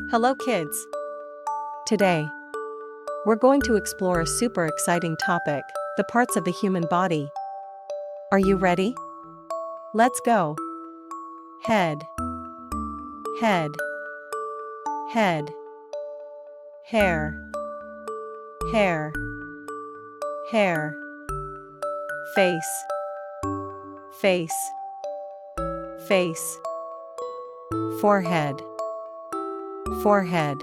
Hello kids! Today, we're going to explore a super exciting topic, the parts of the human body. Are you ready? Let's go! Head, head, head, hair, hair, hair, face, face, face, forehead, forehead,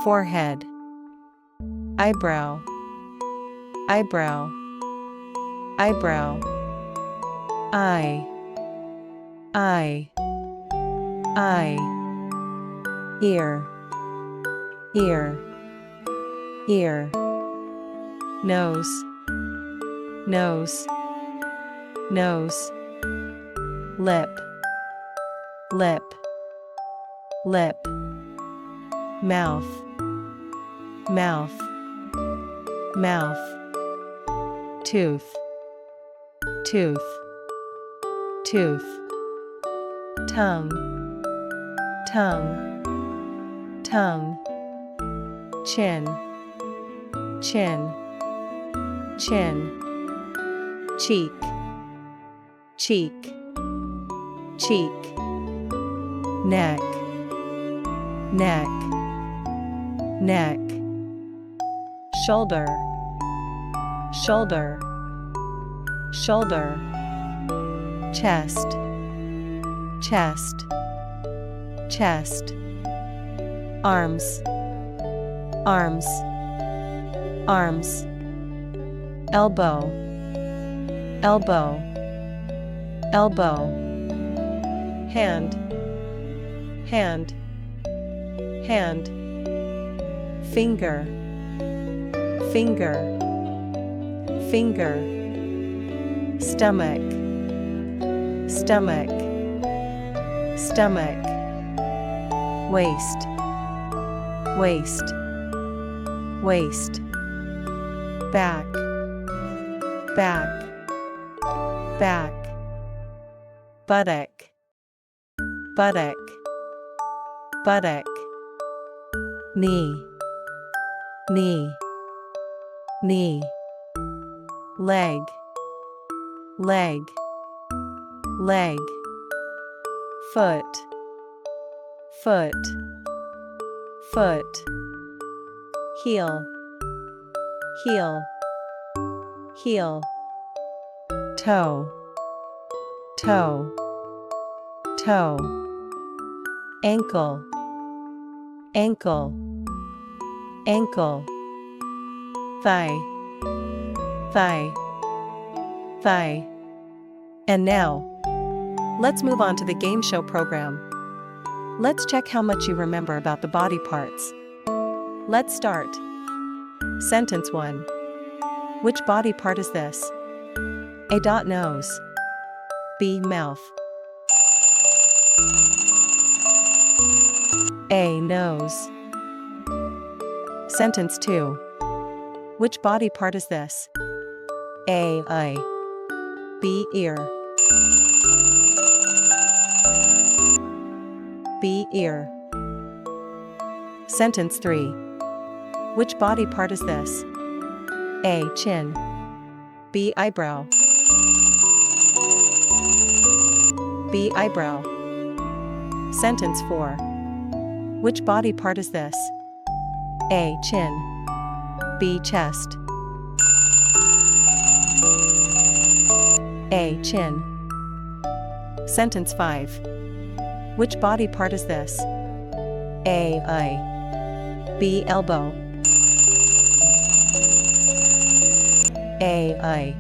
forehead, eyebrow, eyebrow, eyebrow, eye, eye, eye, ear, ear, ear, nose, nose, nose, lip, lip, lip, mouth, mouth, mouth, tooth, tooth, tooth, tongue, tongue, tongue, chin, chin, chin, cheek, cheek, cheek, neck, neck, neck, shoulder, shoulder, shoulder, chest, chest, chest, arms, arms, arms, elbow, elbow, elbow, hand, hand, hand, finger, finger, finger, stomach, stomach, stomach, waist, waist, waist, back, back, back, buttock, buttock, buttock, knee, knee, knee, leg, leg, leg, foot, foot, foot, heel, heel, heel, toe, toe, toe, ankle, ankle, ankle, thigh, thigh, thigh. And now, let's move on to the game show program. Let's check how much you remember about the body parts. Let's start. Sentence 1. Which body part is this? A. Nose. B. Mouth. A. Nose. Sentence 2. Which body part is this? A. Eye. B. Ear. B. Ear. Sentence 3. Which body part is this? A. Chin. B. Eyebrow. B. Eyebrow. Sentence 4. Which body part is this? A. Chin. B. Chest. A. Chin. Sentence 5. Which body part is this? A. Eye. B. Elbow. A. Eye.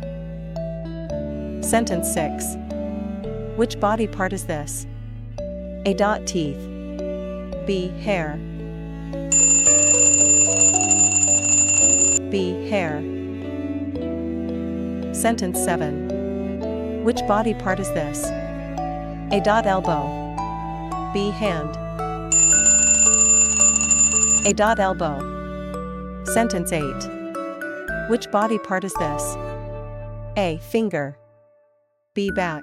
Sentence 6. Which body part is this? A. Teeth. B. Hair. B. Hair. Sentence 7. Which body part is this? A. Elbow. B. Hand. A. Elbow. Sentence 8. Which body part is this? A. Finger. B. Back.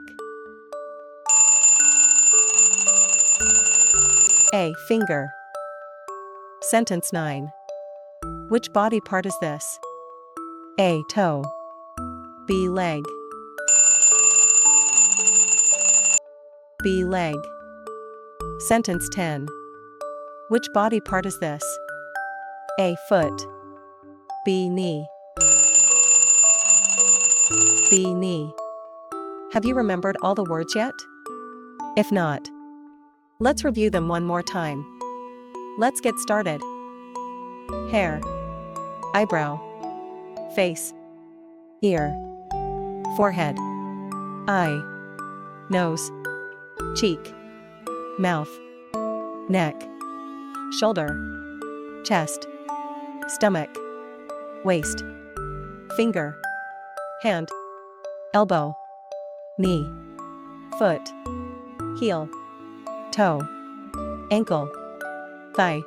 A. Finger. Sentence 9. Which body part is this? A. Toe. B. Leg. B. Leg. Sentence 10. Which body part is this? A. Foot. B. Knee. B. Knee. Have you remembered all the words yet? If not, let's review them one more time. Let's get started. Hair. Eyebrow. Face. Ear. Forehead. Eye. Nose. Cheek. Mouth. Neck. Shoulder. Chest. Stomach. Waist. Finger. Hand. Elbow. Knee. Foot. Heel. Toe. Ankle. Thigh.